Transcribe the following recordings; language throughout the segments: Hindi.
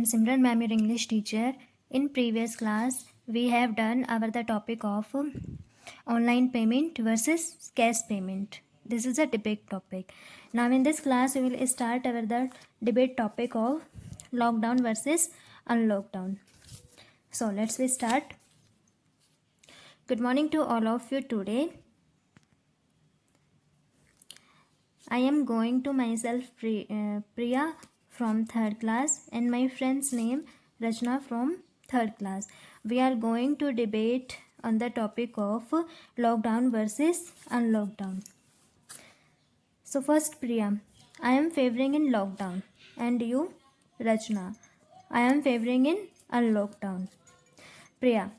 Simran ma'am, your English teacher. In previous class, we have done the topic of online payment versus cash payment. This is a debate topic. Now in this class, we will start the debate topic of lockdown versus unlockdown. So let's start. Good morning to all of you today. I am going to myself Priya from 3rd class and my friend's name Rachna from 3rd class. We are going to debate on the topic of lockdown versus unlockdown. So first Priya, I am favoring in lockdown and you Rachna, I am favoring in unlockdown. Priya,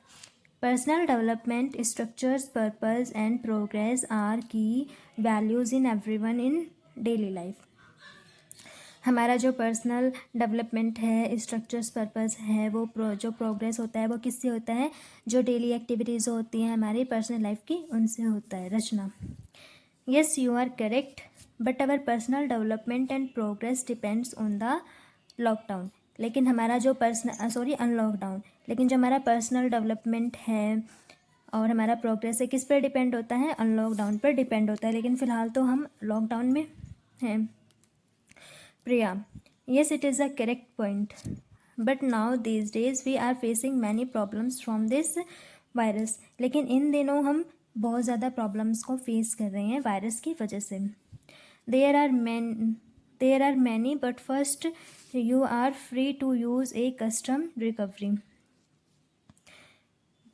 personal development, structures, purpose and progress are key values in everyone in daily life. हमारा जो पर्सनल डेवलपमेंट है, स्ट्रक्चर्स, पर्पस है, वो जो प्रोग्रेस होता है वो किससे होता है? जो डेली एक्टिविटीज़ होती हैं हमारी पर्सनल लाइफ की, उनसे होता है. Rachna, yes you are correct, but our personal development and progress depends on the lockdown. लेकिन हमारा जो अनलॉकडाउन, लेकिन जो हमारा पर्सनल डेवलपमेंट है और हमारा प्रोग्रेस है किस पर डिपेंड होता है? अनलॉकडाउन पर डिपेंड होता है. लेकिन फ़िलहाल तो हम लॉकडाउन में हैं. प्रिया, yes it is a correct point, but now these days we are facing many problems from this virus. लेकिन इन दिनों हम बहुत ज़्यादा प्रॉब्लम्स को फेस कर रहे हैं वायरस की वजह से. there are many but first you are free to use a custom recovery.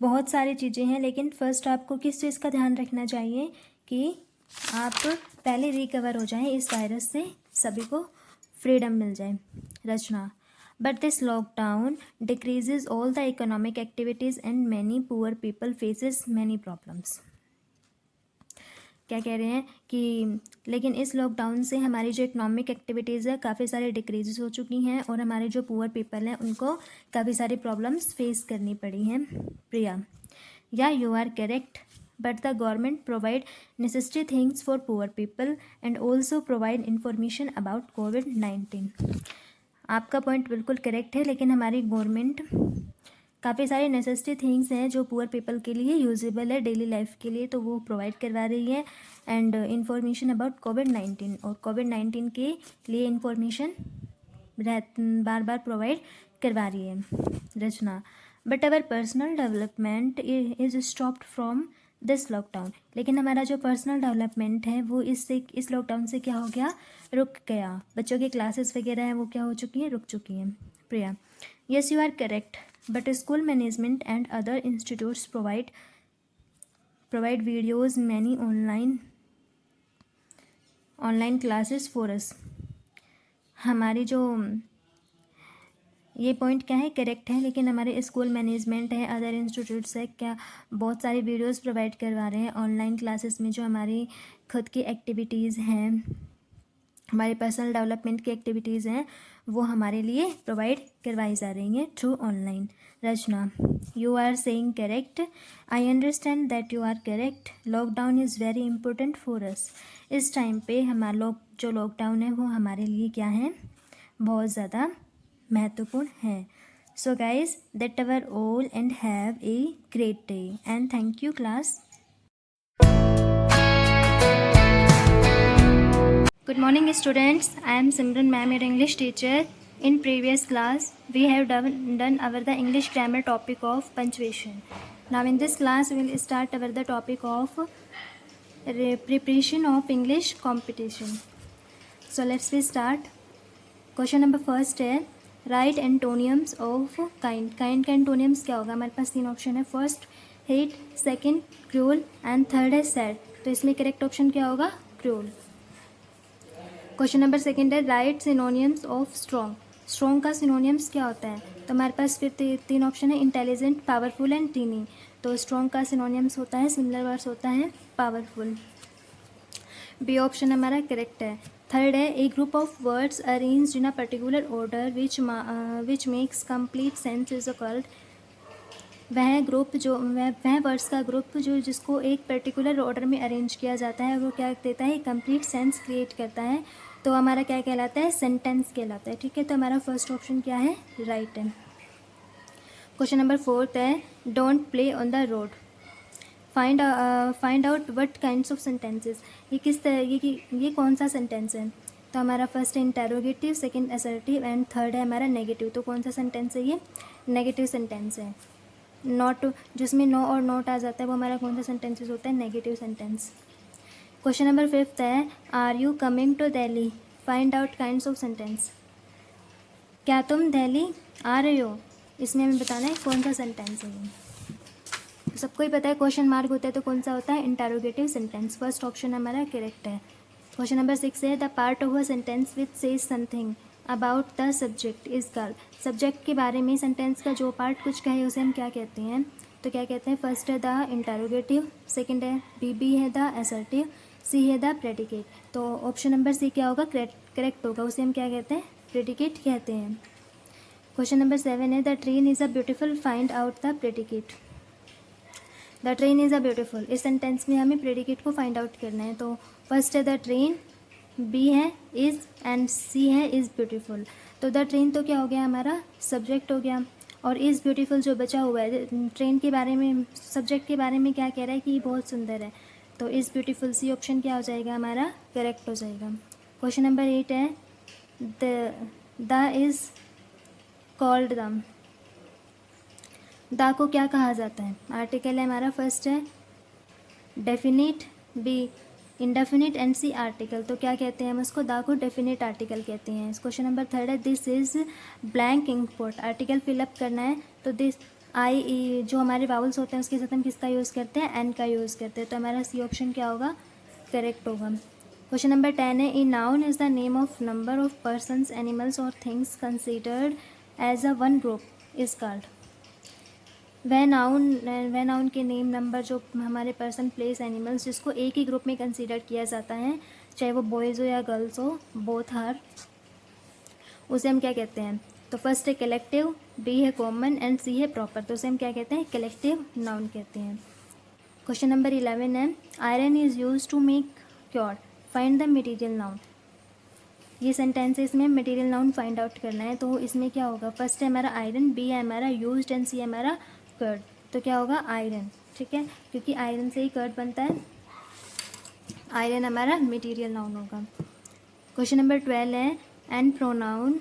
बहुत सारी चीज़ें हैं, लेकिन फर्स्ट आपको किस चीज़ का ध्यान रखना चाहिए कि आप पहले रिकवर हो जाएं इस वायरस से, सभी को फ्रीडम मिल जाए. Rachna, but this lockdown decreases all the economic activities and many poor people faces many problems. क्या कह रहे हैं कि लेकिन इस लॉकडाउन से हमारी जो इकोनॉमिक एक्टिविटीज़ है काफ़ी सारी डिक्रीजेस हो चुकी हैं और हमारे जो पुअर पीपल हैं उनको काफ़ी सारी प्रॉब्लम्स फेस करनी पड़ी हैं. प्रिया, या you are correct, but the government provide necessary things for poor people and also provide information about COVID-19. आपका पॉइंट बिल्कुल करेक्ट है, लेकिन हमारी गवर्नमेंट काफ़ी सारी नेसेसरी थिंग्स हैं जो पुअर पीपल के लिए यूजेबल है डेली लाइफ के लिए, तो वो प्रोवाइड करवा रही है. एंड इंफॉर्मेशन अबाउट कोविड-19, और कोविड-19 के लिए इंफॉर्मेशन बार बार प्रोवाइड करवा रही है. Rachna, but our personal development is stopped from this lockdown. लेकिन हमारा जो पर्सनल डेवलपमेंट है वो इस लॉकडाउन से क्या हो गया? रुक गया. बच्चों की क्लासेस वगैरह हैं वो क्या हो चुकी हैं? रुक चुकी हैं. Priya, yes you are correct, but school management and other institutes provide videos many online classes for us. हमारी जो ये पॉइंट क्या है? करेक्ट है, लेकिन हमारे स्कूल मैनेजमेंट है, अदर इंस्टीट्यूट्स है, क्या बहुत सारी वीडियोस प्रोवाइड करवा रहे हैं ऑनलाइन क्लासेस में. जो हमारी खुद की एक्टिविटीज़ हैं, हमारे पर्सनल डेवलपमेंट की एक्टिविटीज़ हैं, वो हमारे लिए प्रोवाइड करवाई जा रही हैं through online. Rachna, you are saying correct, I understand that you are correct, lockdown is very important for us. इस टाइम पे हमारा जो लॉकडाउन है वो हमारे लिए क्या है? बहुत ज़्यादा महत्वपूर्ण है. So guys, that our all and have a great day and thank you class. Good morning students, I am Simran ma'am, your English teacher. In previous class we have done the English grammar topic of punctuation. Now in this class we will start the topic of preparation of English competition. So let's start. Question number first है राइट एंटोनियम्स ऑफ काइंड. काइंड का एंटोनियम्स क्या होगा? हमारे पास 3 ऑप्शन है. First hate, second cruel and third है सैड. तो इसमें करेक्ट ऑप्शन क्या होगा? क्रूअल. क्वेश्चन नंबर सेकंड है right synonyms of strong. Strong का सिनोनियम्स क्या होता है? तो हमारे पास फिर 3 ऑप्शन है इंटेलिजेंट, पावरफुल एंड टीनी. तो स्ट्रॉन्ग का सिनोनियम्स होता है, सिमिलर वर्ड्स होता है पावरफुल. बी ऑप्शन हमारा करेक्ट है. थर्ड है a group of words arranged in a particular order which makes complete sense is called. वह ग्रुप जो वह वर्ड्स का ग्रुप जो जिसको एक पर्टिकुलर ऑर्डर में अरेंज किया जाता है वो क्या देता है, कंप्लीट सेंस क्रिएट करता है। तो हमारा क्या कहलाता है, सेंटेंस कहलाता है। ठीक है, तो हमारा फर्स्ट ऑप्शन क्या है, राइट है। क्वेश्चन नंबर 4 है, don't play on the road, find out what kinds of sentences. ये किस तरह ये कौन सा सेंटेंस है। तो हमारा फर्स्ट है interrogative, second assertive and third है हमारा नेगेटिव। तो कौन सा सेंटेंस है, ये नेगेटिव सेंटेंस है। नॉट जिसमें नो और नॉट आ जाता है वो हमारा कौन सा सेंटेंसेस होता है, नेगेटिव सेंटेंस। क्वेश्चन नंबर 5 है, are you coming to Delhi, find out kinds of sentence. क्या तुम दिल्ली आ रहे हो, इसमें हमें बताना है कौन सा सेंटेंस है ये। तो सबको ही पता है क्वेश्चन मार्क होता है तो कौन सा होता है, इंटेरोगेटिव सेंटेंस। फर्स्ट ऑप्शन हमारा करेक्ट है। क्वेश्चन नंबर 6 है, the part of a sentence which says something about the subject is called. Subject के बारे में सेंटेंस का जो पार्ट कुछ कहे उसे हम क्या कहते हैं। तो क्या कहते हैं, फर्स्ट है द इंटेरोगेटिव, सेकंड है बी है द असर्टिव, सी है द प्रेडिकेट। तो ऑप्शन नंबर सी क्या होगा, करेक्ट होगा, उसे हम क्या कहते हैं, प्रेडिकेट कहते हैं। क्वेश्चन नंबर 7 है, the train is a beautiful, find out the predicate. The train is a beautiful, इस सेंटेंस में हमें प्रेडिकेट को फाइंड आउट करना है। तो फर्स्ट है द ट्रेन, बी है इज़ एंड सी है इज़ ब्यूटीफुल। तो द ट्रेन तो क्या हो गया, हमारा सब्जेक्ट हो गया, और इज़ ब्यूटीफुल जो बचा हुआ है, ट्रेन के बारे में सब्जेक्ट के बारे में क्या कह रहा है कि ये बहुत सुंदर है। तो इज़ ब्यूटीफुल, सी ऑप्शन क्या हो जाएगा, हमारा करेक्ट हो जाएगा। क्वेश्चन नंबर 8 है, द इज़ कॉल्ड दम। दा को क्या कहा जाता है, आर्टिकल है हमारा, फर्स्ट है definite, B indefinite and C article. तो क्या कहते हैं हम उसको, दा को डेफिनिट आर्टिकल कहते हैं। क्वेश्चन नंबर 3 है, this is blank ink pot, article fill up करना है। तो दिस आई ई जो हमारे वावल्स होते हैं उसके साथ हम किसका यूज़ करते हैं, एन का यूज़ करते हैं। तो हमारा सी ऑप्शन क्या होगा, करेक्ट होगा। क्वेश्चन नंबर 10 है, a noun is the name of number of persons, animals और things considered as a one group is called. वह नाउन के नेम नंबर जो हमारे पर्सन प्लेस एनिमल्स जिसको एक ही ग्रुप में कंसीडर किया जाता है, चाहे वो बॉयज़ हो या गर्ल्स हो, बोथ हर, उसे हम क्या कहते हैं। तो फर्स्ट है कलेक्टिव, बी है कॉमन एंड सी है प्रॉपर। तो उसे हम क्या कहते हैं, कलेक्टिव नाउन कहते हैं। क्वेश्चन नंबर 11 है, iron is use to make cure, find the material noun. ये सेंटेंस है, इसमें मटेरियल नाउन फाइंड आउट करना है। तो इसमें क्या होगा, फर्स्ट है हमारा आयरन, बी है हमारा यूज्ड एंड सी है हमारा कर्ड। तो क्या होगा, आयरन। ठीक है, क्योंकि आयरन से ही कर्ड बनता है, आयरन हमारा मटेरियल नाउन होगा। क्वेश्चन नंबर 12 है, an pronoun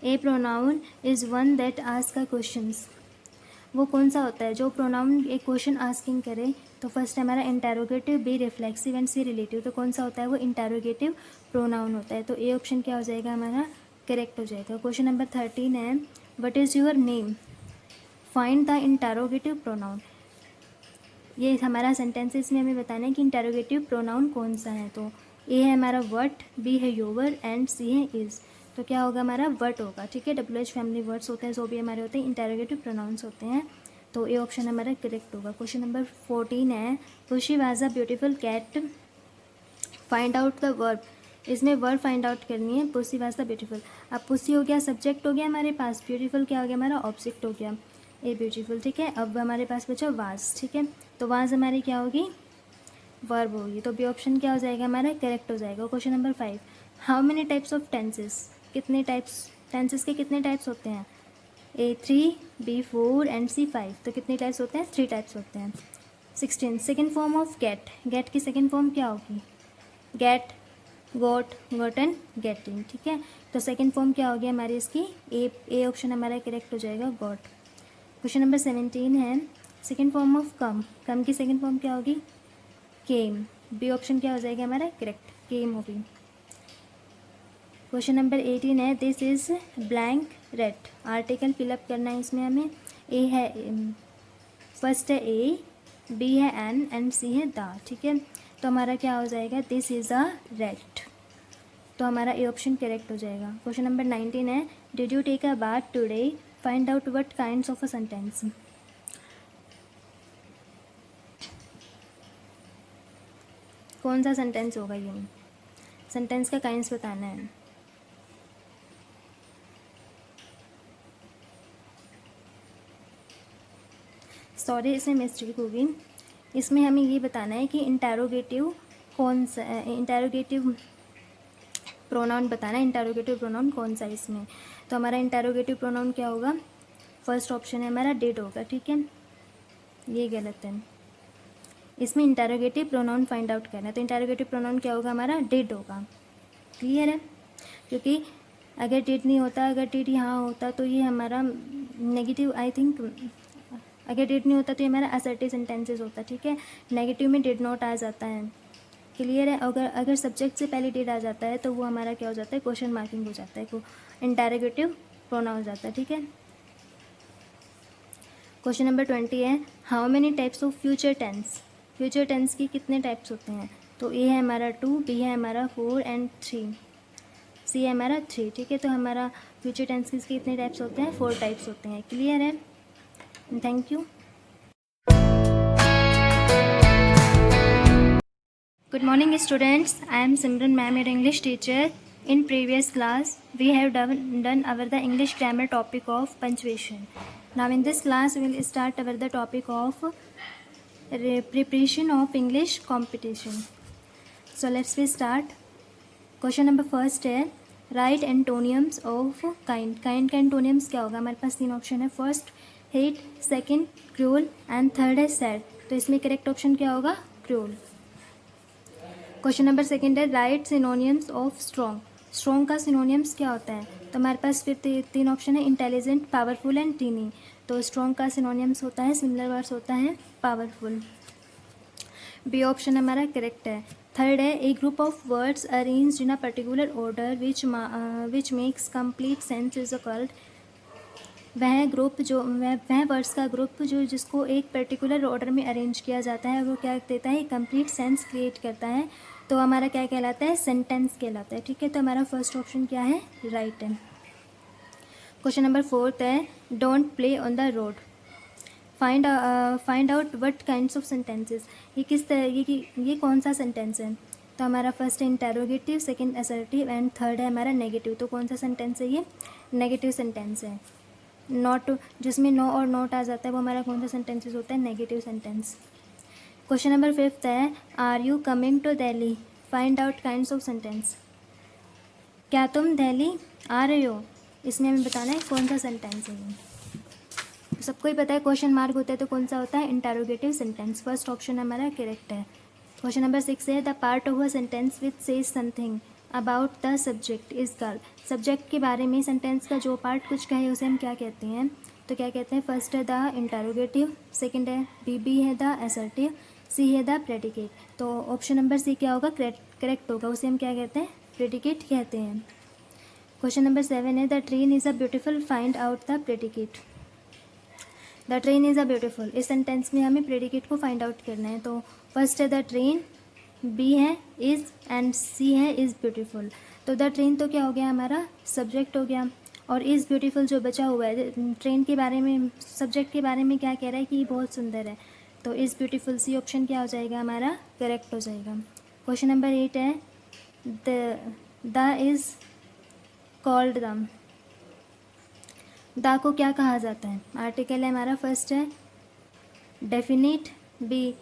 a pronoun is one that ask a questions. वो कौन सा होता है जो प्रोनाउन एक क्वेश्चन आस्किंग करे। तो फर्स्ट है हमारा interrogative, B reflexive and C relative. तो कौन सा होता है, वो इंटेरोगेटिव प्रोनाउन होता है। तो ए ऑप्शन क्या हो जाएगा, हमारा करेक्ट हो जाएगा। क्वेश्चन नंबर 13 है, what is your name, find the interrogative pronoun. ये हमारा सेंटेंस, इसमें हमें बताना है कि इंटेरोगेटिव प्रोनाउन कौन सा है। तो ए है हमारा वट, बी है योवर एंड सी है इज़। तो क्या होगा, हमारा वट होगा। ठीक है, WH फैमिली वर्ड्स होते हैं जो भी हमारे होते हैं इंटेरोगेटिव प्रोनाउंस होते हैं। तो ए ऑप्शन हमारा करेक्ट होगा। क्वेश्चन नंबर 14 है, pussy was a beautiful cat, find out the verb. इसमें वर्ब फाइंड आउट करनी है, पुसी वाज द ब्यूटीफुल। अब पुसी हो गया सब्जेक्ट हो गया हमारे पास, ब्यूटीफुल क्या हो गया, हमारा ऑब्जेक्ट हो गया, ए ब्यूटीफुल। ठीक है, अब हमारे पास बचा वाज। ठीक है, तो वाज हमारी क्या होगी, वर्ब होगी। तो बी ऑप्शन क्या हो जाएगा, हमारा करेक्ट हो जाएगा। Question number 5, how many types of tenses, कितने टाइप्स, टेंसेस के कितने टाइप्स होते हैं, ए 3, बी 4 एंड सी 5। तो कितने टाइप्स होते हैं, 3 टाइप्स होते हैं। 16, second form of get, get की सेकेंड फॉर्म क्या होगी, गेट, गोट, गोटन, गेटिंग। ठीक है, तो सेकेंड फॉर्म क्या होगी हमारी इसकी, ए ऑप्शन हमारा करेक्ट हो जाएगा, गॉट। क्वेश्चन नंबर 17 है, सेकेंड फॉर्म ऑफ कम, कम की सेकेंड फॉर्म क्या होगी, केम। बी ऑप्शन क्या हो जाएगा हमारा करेक्ट, केम होगी। क्वेश्चन नंबर 18 है, this is blank red, article fill up करना है इसमें हमें। ए है, फर्स्ट है ए, बी है एन एंड सी है द। ठीक है, तो हमारा क्या हो जाएगा, दिस इज़ अ रेड। तो हमारा ए ऑप्शन करेक्ट हो जाएगा। क्वेश्चन नंबर 19 है, did you take a bath today, find out what kinds of a sentence. कौन सा सेंटेंस होगा ये, सेंटेंस का काइंड्स बताना है। सॉरी इसमें मिस्टेक होगी, इसमें हमें ये बताना है कि इंटेरोगेटिव कौन सा, इंटेरोगेटिव प्रोनाउन बताना है, इंटेरोगेटिव प्रोनाउन कौन सा इसमें। तो हमारा इंटेरोगेटिव प्रोनाउन क्या होगा, फर्स्ट ऑप्शन है हमारा डिड होगा, ठीक है, ये गलत है। इसमें इंटेरोगेटिव प्रोनाउन फाइंड आउट करना है, तो इंटेरोगेटिव प्रोनाउन क्या होगा हमारा, डिड होगा। क्लियर है, क्योंकि अगर डिड नहीं होता, अगर डिड यहाँ होता तो ये हमारा नेगेटिव, आई थिंक अगर डिड नहीं होता तो ये हमारा असर्टिव सेंटेंसेस होता, ठीक है। नेगेटिव में डिड नॉट आ जाता है। क्लियर है, अगर अगर सब्जेक्ट से पहले डिड आ जाता है तो वो हमारा क्या हो जाता है, क्वेश्चन मार्किंग हो जाता है, इंटेरोगेटिव प्रोनाउन हो जाता है, ठीक है। क्वेश्चन नंबर 20 है, how many types of future tense. Future tense की कितने टाइप्स होते हैं, तो ए है हमारा 2, बी है हमारा 4 एंड 3, सी है हमारा 3, ठीक है। तो हमारा फ्यूचर टेंस के कितने टाइप्स होते हैं, 4 टाइप्स होते हैं। क्लियर है, thank you. Good morning students, I am Simran ma'am, your English teacher. In previous class we have done our the English grammar topic of punctuation. Now in this class we will start our the topic of preparation of English competition. So let's we start. Question number first है, write antonyms of kind. Kind का antonyms क्या होगा, हमारे पास 3 ऑप्शन है, first hate, second cruel and third है sad। तो इसमें करेक्ट ऑप्शन क्या होगा, cruel। क्वेश्चन नंबर सेकंड है, right synonyms of strong. Strong का सिनोनियम्स क्या होता है, तो हमारे पास फिर 3 ऑप्शन है, इंटेलिजेंट, पावरफुल एंड टीनी। तो स्ट्रॉन्ग का सिनोनियम्स होता है, सिमिलर वर्ड्स होता है, पावरफुल। बी ऑप्शन हमारा करेक्ट है। थर्ड है, a group of words arranged in a particular order which makes complete sense is called. वह ग्रुप जो वह वर्ड्स का ग्रुप जो जिसको एक पर्टिकुलर ऑर्डर में अरेंज किया जाता है वो क्या देता है, कंप्लीट सेंस क्रिएट करता है। तो हमारा क्या कहलाता है, सेंटेंस कहलाता है, ठीक है। तो हमारा फर्स्ट ऑप्शन क्या है, राइट है। क्वेश्चन नंबर 4 है, don't play on the road. Find out what kinds of sentences. ये किस तरह ये कौन सा सेंटेंस है, तो हमारा फर्स्ट है interrogative, second assertive and third है हमारा नेगेटिव। तो कौन सा सेंटेंस है, ये नेगेटिव सेंटेंस है। नॉट, जिसमें नो और नॉट आ जाता है वो हमारा कौन सा सेंटेंसेस होता है, नेगेटिव सेंटेंस। क्वेश्चन नंबर 5 है, are you coming to Delhi. Find out kinds of sentence. क्या तुम दिल्ली आ रहे हो, इसमें हमें बताना है कौन सा सेंटेंस है। ये सबको ही पता है, क्वेश्चन मार्क होता है तो कौन सा होता है, इंटेरोगेटिव सेंटेंस। फर्स्ट ऑप्शन हमारा करेक्ट है। क्वेश्चन नंबर 6 है, the part of a sentence which says something about the subject is called. Subject के बारे में सेंटेंस का जो पार्ट कुछ कहे उसे हम क्या कहते हैं, तो क्या कहते हैं, फर्स्ट है द इंटेरोगेटिव, सेकंड है बी है द असर्टिव, सी है द प्रेडिकेट। तो ऑप्शन नंबर सी क्या होगा, करेक्ट होगा, उसे हम क्या कहते हैं, प्रेडिकेट कहते हैं। क्वेश्चन नंबर 7 है, the train is a beautiful, find out the predicate. The train is a beautiful, इस सेंटेंस में हमें प्रेडिकेट को फाइंड आउट करना है। तो फर्स्ट है द ट्रेन, बी है इज़ एंड सी है इज़ ब्यूटीफुल। तो द ट्रेन तो क्या हो गया, हमारा सब्जेक्ट हो गया, और इज़ ब्यूटीफुल जो बचा हुआ है, ट्रेन के बारे में, सब्जेक्ट के बारे में क्या कह रहा है कि ये बहुत सुंदर है। तो इज़ ब्यूटीफुल, सी ऑप्शन क्या हो जाएगा, हमारा करेक्ट हो जाएगा। क्वेश्चन नंबर 8 है, द इज़ कॉल्ड दम। द को क्या कहा जाता है, आर्टिकल है हमारा, फर्स्ट है definite, B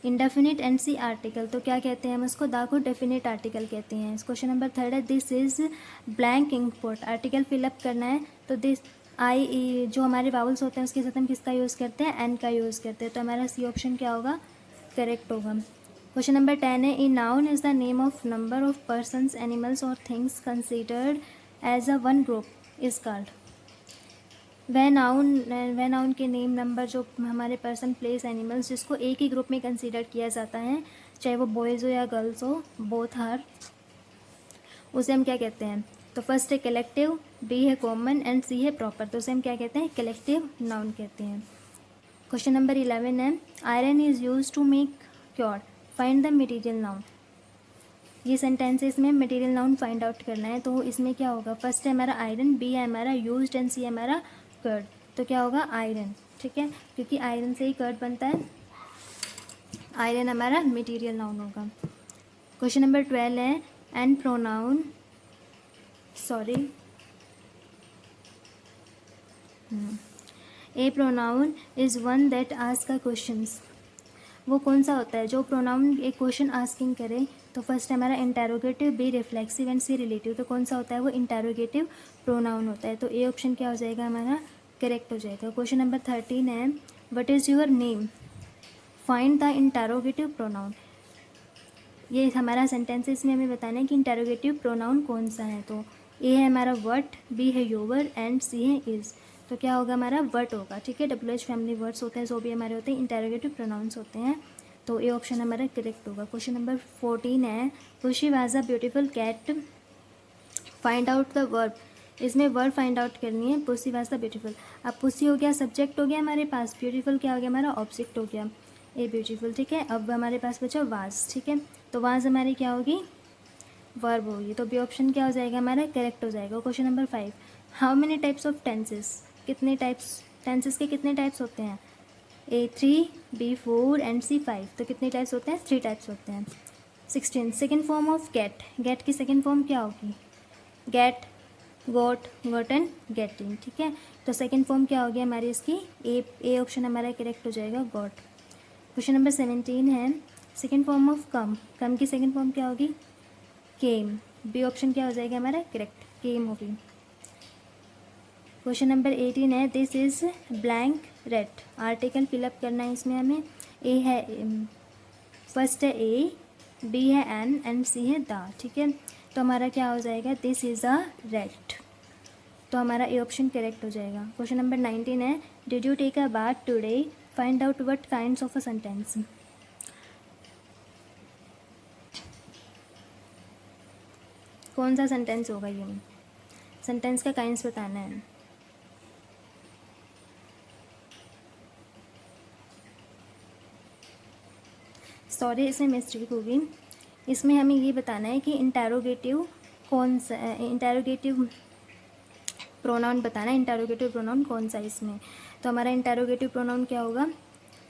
indefinite and C article. तो क्या कहते हैं हम उसको, द को डेफिनेट आर्टिकल कहते हैं। क्वेश्चन नंबर 3 है, this is blank ink pot. Article fill up करना है, तो दिस आई ई जो हमारे वावल्स होते हैं उसके साथ हम किसका यूज़ करते हैं, एन का यूज़ करते हैं। तो हमारा सी ऑप्शन क्या होगा, करेक्ट होगा। क्वेश्चन नंबर 10 है, a noun is the name of number of persons, animals और things considered as a one group is called. वह नाउन के नेम, नंबर जो हमारे पर्सन, प्लेस, एनिमल्स जिसको एक ही ग्रुप में कंसीडर किया जाता है, चाहे वो बॉयज़ हो या गर्ल्स हो, बोथ हर, उसे हम क्या कहते हैं। तो फर्स्ट है कलेक्टिव, बी है कॉमन एंड सी है प्रॉपर। तो उसे हम क्या कहते हैं, कलेक्टिव नाउन कहते हैं। क्वेश्चन नंबर 11 है, iron is use to make cure, find the material noun. ये सेंटेंसेस में मटेरियल नाउन फाइंड आउट करना है। तो इसमें क्या होगा, फर्स्ट है हमारा आयरन, बी है हमारा यूज्ड एंड सी है हमारा कर्ड। तो क्या होगा, आयरन, ठीक है, क्योंकि आयरन से ही कर्ड बनता है, आयरन हमारा मटेरियल नाउन होगा। क्वेश्चन नंबर 12 है, and pronoun, a pronoun is one that ask a questions. वो कौन सा होता है जो प्रोनाउन एक क्वेश्चन आस्किंग करे? तो फर्स्ट है हमारा interrogative, B reflexive and C relative. तो कौन सा होता है? वो इंटेरोगेटिव प्रोनाउन होता है। तो ए ऑप्शन क्या हो जाएगा हमारा? करेक्ट हो जाएगा। क्वेश्चन नंबर 13 है, what is your name? Find the interrogative pronoun. ये हमारा सेंटेंसेस में हमें बताना है कि इंटेरोगेटिव प्रोनाउन कौन सा है। तो ए है हमारा व्हाट, बी है योर एंड सी है इज़। तो क्या होगा हमारा? व्हाट होगा। ठीक है, WH फैमिली वर्ड्स होते हैं जो भी हमारे होते हैं इंटेरोगेटिव प्रोनाउंस होते हैं। तो ए ऑप्शन हमारा करेक्ट होगा। क्वेश्चन नंबर 14 है, Khushi was a beautiful cat, find out the verb. इसमें वर्ब फाइंड आउट करनी है। Pussy was the beautiful. अब पुसी हो गया सब्जेक्ट हो गया हमारे पास, ब्यूटीफुल क्या हो गया हमारा? ऑब्जेक्ट हो गया, ए ब्यूटीफुल। ठीक है, अब हमारे पास बचा वाज। ठीक है, तो वाज हमारी क्या होगी? वर्ब होगी। तो बी ऑप्शन क्या हो जाएगा हमारा? करेक्ट हो जाएगा। Question number 5, how many types of tenses? कितने टाइप्स, टेंसेस के कितने टाइप्स होते हैं? ए 3, बी 4 एंड सी 5। तो कितने टाइप्स होते हैं? 3 टाइप्स होते हैं। 16, second form of get. Get की सेकेंड फॉर्म क्या होगी? Get, got, gotten, getting. ठीक है, तो सेकेंड फॉर्म क्या हो गया हमारी इसकी? ए ऑप्शन हमारा करेक्ट हो जाएगा, गॉट। क्वेश्चन नंबर 17 है, सेकेंड फॉर्म ऑफ कम। कम की सेकेंड फॉर्म क्या होगी? केम। बी ऑप्शन क्या हो जाएगा हमारा? करेक्ट, केम होगी। क्वेश्चन नंबर 18 है, this is blank red. Article fill up करना है इसमें हमें। ए है, फर्स्ट है ए, बी है एन एंड सी है द। ठीक है, तो हमारा क्या हो जाएगा? This is a red. तो हमारा ए ऑप्शन करेक्ट हो जाएगा। क्वेश्चन नंबर 19 है, did you take a bath today, find out what kinds of a sentence. कौन सा सेंटेंस होगा ये? सेंटेंस का काइंड्स बताना है। सॉरी, इसमें मिस्टेक होगी। इसमें हमें ये बताना है कि इंटेरोगेटिव कौन सा, इंटेरोगेटिव प्रोनाउन बताना है। इंटेरोगेटिव प्रोनाउन कौन सा इसमें? तो हमारा इंटेरोगेटिव प्रोनाउन क्या होगा?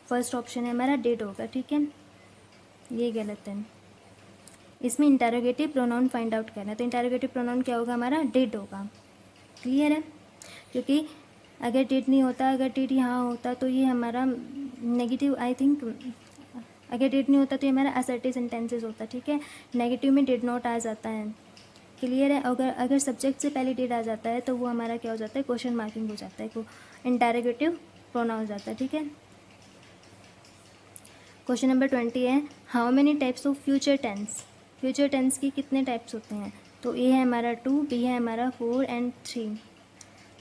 फर्स्ट ऑप्शन है हमारा डिड होगा। ठीक है, ये गलत है। इसमें इंटेरोगेटिव प्रोनाउन फाइंड आउट करना है। तो इंटेरोगेटिव प्रोनाउन क्या होगा हमारा? डिड होगा। क्लियर है, क्योंकि अगर डिड नहीं होता, अगर डिड यहाँ होता तो ये हमारा नेगेटिव, आई थिंक अगर डिड नहीं होता तो ये हमारा असर्टिव सेंटेंसेस होता। ठीक है, नेगेटिव में डिड नॉट आ जाता है। क्लियर है, अगर सब्जेक्ट से पहले डिड आ जाता है तो वो हमारा क्या हो जाता है? क्वेश्चन मार्किंग हो जाता है, को इंटेरोगेटिव प्रोनाउन हो जाता है। ठीक है, क्वेश्चन नंबर 20 है, how many types of future tense. Future tense की कितने टाइप्स होते हैं? तो ए है हमारा 2, बी है हमारा 4 एंड 3,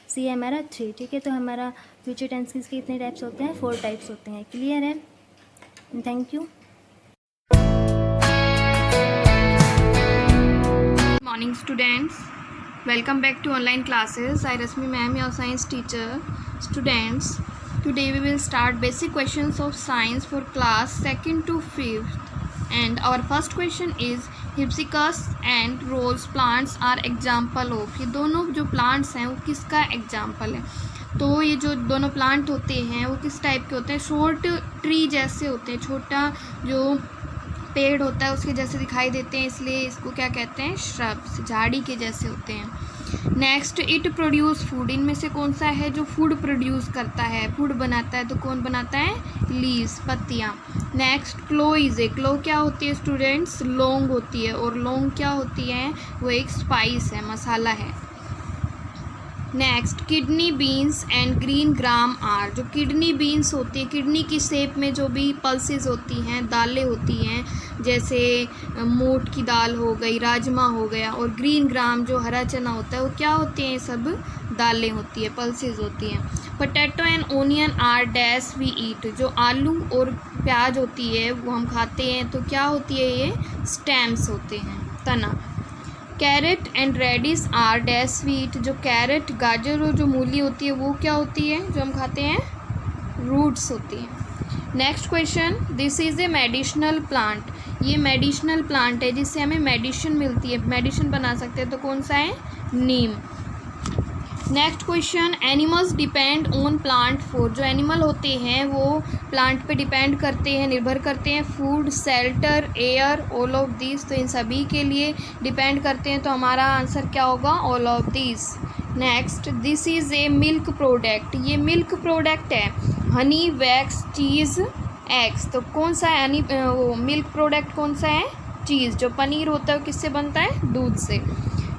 सी है हमारा 3। ठीक है, तो हमारा फ्यूचर टेंस के कितने टाइप्स होते हैं? 4 टाइप्स होते हैं। क्लियर है, thank you. Morning students, welcome back to online classes. I Rasmi ma'am, your science teacher. Students, today we will start basic questions of science for class 2nd to 5th. And our first question is, hibiscus and rose plants are example of। ये दोनों जो plants हैं वो किसका example है? तो ये जो दोनों प्लांट होते हैं वो किस टाइप के होते हैं? शॉर्ट ट्री जैसे होते हैं, छोटा जो पेड़ होता है उसके जैसे दिखाई देते हैं, इसलिए इसको क्या कहते हैं? श्रब्स, झाड़ी के जैसे होते हैं। Next, it produce food. इनमें से कौन सा है जो फूड प्रोड्यूस करता है, फूड बनाता है? तो कौन बनाता है? लीव्स, पत्तियाँ। Next, clo is a. क्लो क्या होती है स्टूडेंट्स? लौंग होती है, और लौंग क्या होती है? वो एक स्पाइस है, मसाला है। Next, kidney beans and green gram are. जो किडनी बीन्स होती है, किडनी की शेप में जो भी पल्सेस होती हैं, दालें होती हैं, जैसे मोट की दाल हो गई, राजमा हो गया, और ग्रीन ग्राम जो हरा चना होता है वो क्या होते हैं? सब दालें होती है, पल्सेस होती हैं। Potato and onion are dash we eat. जो आलू और प्याज होती है वो हम खाते हैं, तो क्या होती है? ये स्टेम्स होते हैं, तना। Carrot and radish are dash sweet. जो कैरेट, गाजर और जो मूली होती है वो क्या होती है जो हम खाते हैं? रूट्स होती हैं। Next question, this is a medicinal plant. ये मेडिसिनल प्लांट है जिससे हमें मेडिसिन मिलती है, मेडिसिन बना सकते हैं, तो कौन सा है? नीम। Next question, animals depend on plant for. जो एनिमल होते हैं वो प्लांट पे डिपेंड करते हैं, निर्भर करते हैं। Food, shelter, air, all of this. तो इन सभी के लिए डिपेंड करते हैं, तो हमारा आंसर क्या होगा? All of this. Next, this is a milk product, ये मिल्क प्रोडक्ट है। हनी, वैक्स, चीज़, एग्स, तो कौन सा है हनी, वो मिल्क प्रोडक्ट कौन सा है? चीज़। जो पनीर होता है वो किससे बनता है? दूध से।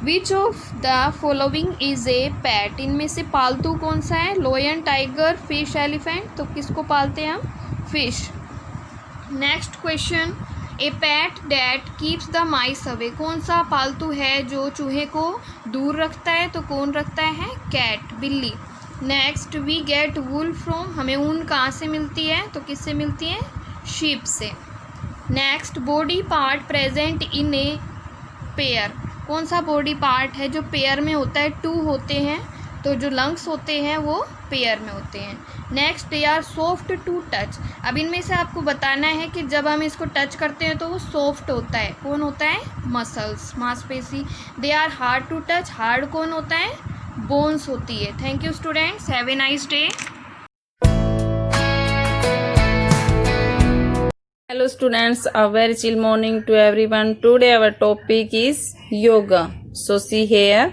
Which of the following is a PAT, इनमें से पालतू कौन सा है? लोयन, टाइगर, फिश, एलिफेंट, तो किसको पालते हैं हम? Fish. Next question, A PAT that keeps the mice away, कौन सा पालतू है जो चूहे को दूर रखता है? तो कौन रखता है? कैट, बिल्ली। Next, we get wool from, हमें ऊन कहाँ से मिलती है? तो किससे मिलती है? शीप से। Next, body part present in a pair, कौन सा बॉडी पार्ट है जो पेयर में होता है? 2 होते हैं, तो जो लंग्स होते हैं वो पेयर में होते हैं। Next, they are soft to touch, अब इनमें से आपको बताना है कि जब हम इसको टच करते हैं तो वो सॉफ्ट होता है, कौन होता है? मसल्स, मांसपेशी। They are hard to touch, hard कौन होता है? बोन्स होती है। Thank you students, have a nice day. Hello students, a very chill morning to everyone. Today our topic is yoga. So see here,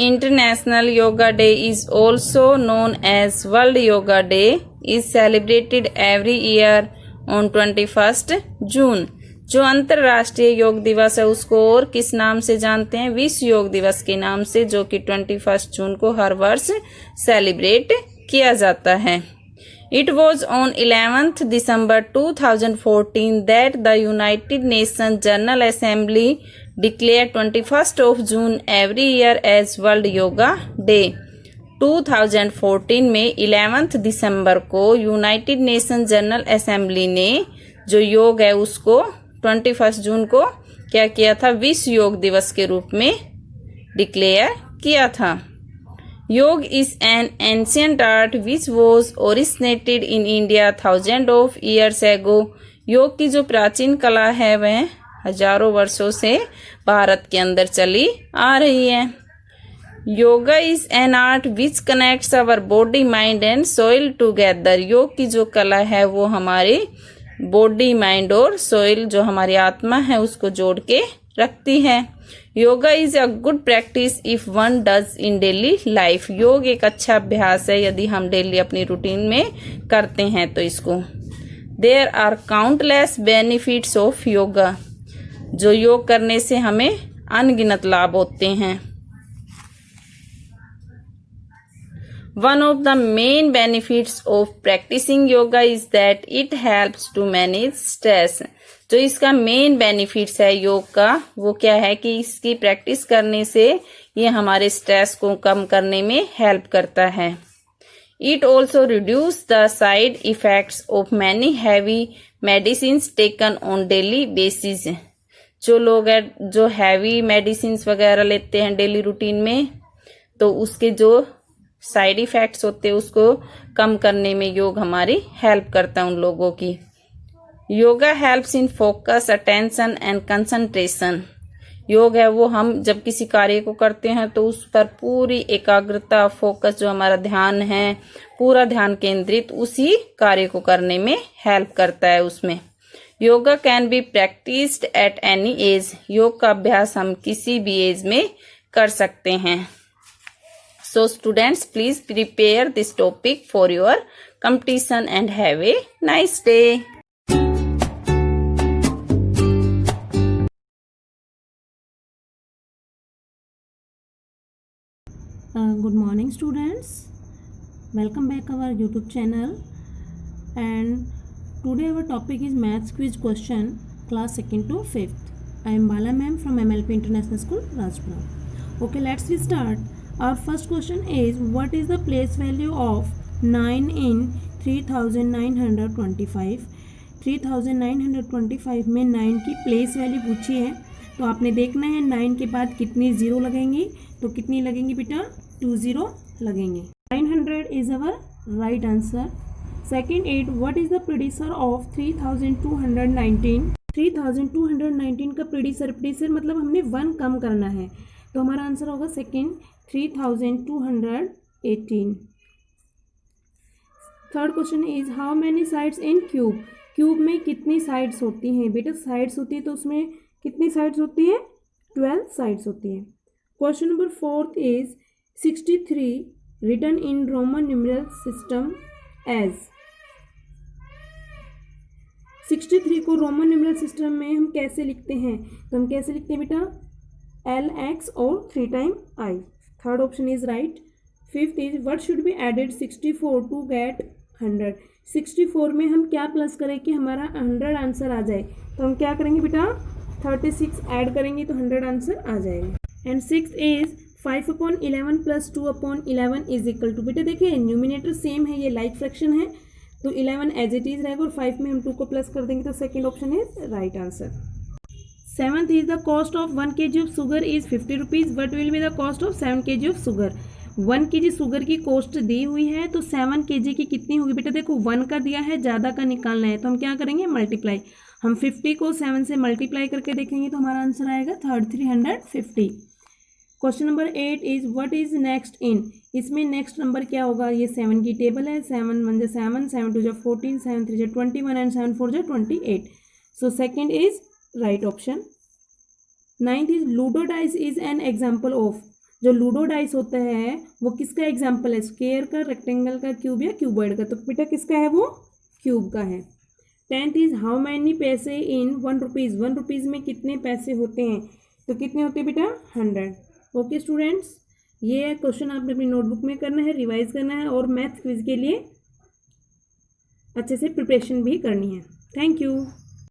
International Yoga Day is also known as World Yoga Day, is celebrated every year on 21st June. जो अंतर्राष्ट्रीय योग दिवस है उसको और किस नाम से जानते हैं? विश्व योग दिवस के नाम से, जो कि 21 जून को हर वर्ष सेलिब्रेट किया जाता है। It was on 11th December 2014 that the United Nations General Assembly declared 21st of June every year as World Yoga Day. 2014 में 11th दिसंबर को यूनाइटेड नेशन जनरल असेंबली ने जो योग है उसको 21 जून को क्या किया था? विश्व योग दिवस के रूप में डिक्लेयर किया था। योग is an ancient art which was originated in India thousands of years ago. योग की जो प्राचीन कला है वह हजारों वर्षों से भारत के अंदर चली आ रही है। Yoga is an art which connects our body, mind and soil together. योग की जो कला है वो हमारी बॉडी, माइंड और सोइल, जो हमारी आत्मा है, उसको जोड़ के रखती है। Yoga is a good practice if one does in daily life. योग एक अच्छा अभ्यास है यदि हम डेली अपनी रूटीन में करते हैं तो इसको। There are countless benefits of yoga, जो योग करने से हमें अनगिनत लाभ होते हैं। One of the main benefits of practicing yoga is that it helps to manage stress. जो इसका मेन बेनिफिट्स है योग का वो क्या है कि इसकी प्रैक्टिस करने से ये हमारे स्ट्रेस को कम करने में हेल्प करता है। It also reduces the side effects of many heavy medicines taken on daily basis. जो लोग है जो हैवी मेडिसिन वगैरह लेते हैं डेली रूटीन में, तो उसके जो साइड इफेक्ट्स होते हैं उसको कम करने में योग हमारी हेल्प करता है उन लोगों की। Yoga helps in focus, attention and concentration. योग है वो हम जब किसी कार्य को करते हैं तो उस पर पूरी एकाग्रता, फोकस, जो हमारा ध्यान है, पूरा ध्यान केंद्रित उसी कार्य को करने में हेल्प करता है उसमें। Yoga can be practised at any as. योग का अभ्यास हम किसी भी एज में कर सकते हैं। So students, please prepare this topic for your competition and have a nice day. Good morning students, welcome back our YouTube channel, and today our topic is maths quiz question class 2nd to 5th. I am Bala ma'am from MLP International School, Rajpura. Okay, let's start. Our first question is, what is the place value of 9 in 3925? 3925 में 9 की प्लेस वैल्यू पूछी है, तो आपने देखना है 9 के बाद कितनी ज़ीरो लगेंगी, तो कितनी लगेंगी बेटा? 2 0 लगेंगे। 900 is our right answer. Second it, what is the प्रेडिसर ऑफ 3219? 3219 का प्रेडिसर मतलब हमने 1 कम करना है, तो हमारा आंसर होगा second 3218। Third question is, how many sides in cube? Cube में कितनी साइड्स होती हैं बेटा? साइड्स होती है तो उसमें कितनी साइड्स होती है? 12 साइड्स होती है। Question number fourth is, 63 written in Roman numeral system as 63 को रोमन न्यूमरल सिस्टम में हम कैसे लिखते हैं? तो हम कैसे लिखते हैं बेटा? LX और 3 time I. Third option is right. Fifth is what should be added 64 to get 100. 64 में हम क्या प्लस करें कि हमारा 100 आंसर आ जाए? तो हम क्या करेंगे बेटा? 36 ऐड करेंगे तो 100 आंसर आ जाएगा. And six is 5/11 plus 2/11 is equal to, बेटा देखिए न्यूमिनेटर सेम है, ये लाइक फ्रैक्शन है तो 11 एज इट इज रहेगा और 5 में हम 2 को प्लस कर देंगे तो second option is right answer. Seventh is the cost of 1 kg of sugar is 50 rupees. What will be the cost of 7 kg of sugar. 1 kg sugar की कॉस्ट दी हुई है तो 7 kg की कितनी होगी बेटा? देखो 1 का दिया है, ज़्यादा का निकालना है तो हम क्या करेंगे? मल्टीप्लाई. हम 50 को 7 से मल्टीप्लाई करके देखेंगे तो हमारा आंसर आएगा 350. Question number 8 is what is next in. इसमें नेक्स्ट नंबर क्या होगा? ये 7 की टेबल है. 7 1 जा 7, 7 2 जा 14, 7 3 जा 21 एंड 7 4 जा 28. So second is right option. Ninth is ludo dice is an example of. जो लूडो डाइस होता है वो किसका एग्जाम्पल है? स्क्वायर का, रेक्टेंगल का, क्यूब या क्यूबॉइड का. तो बेटा किसका है? वो क्यूब का है. टेंथ इज हाउ मैनी पैसे इन 1 रुपीज़. 1 रुपीज़ में कितने पैसे होते हैं? तो कितने होते हैं बेटा? 100. ओके स्टूडेंट्स, ये क्वेश्चन आपने अपनी नोटबुक में करना है, रिवाइज करना है और मैथ क्विज के लिए अच्छे से प्रिपरेशन भी करनी है. Thank you.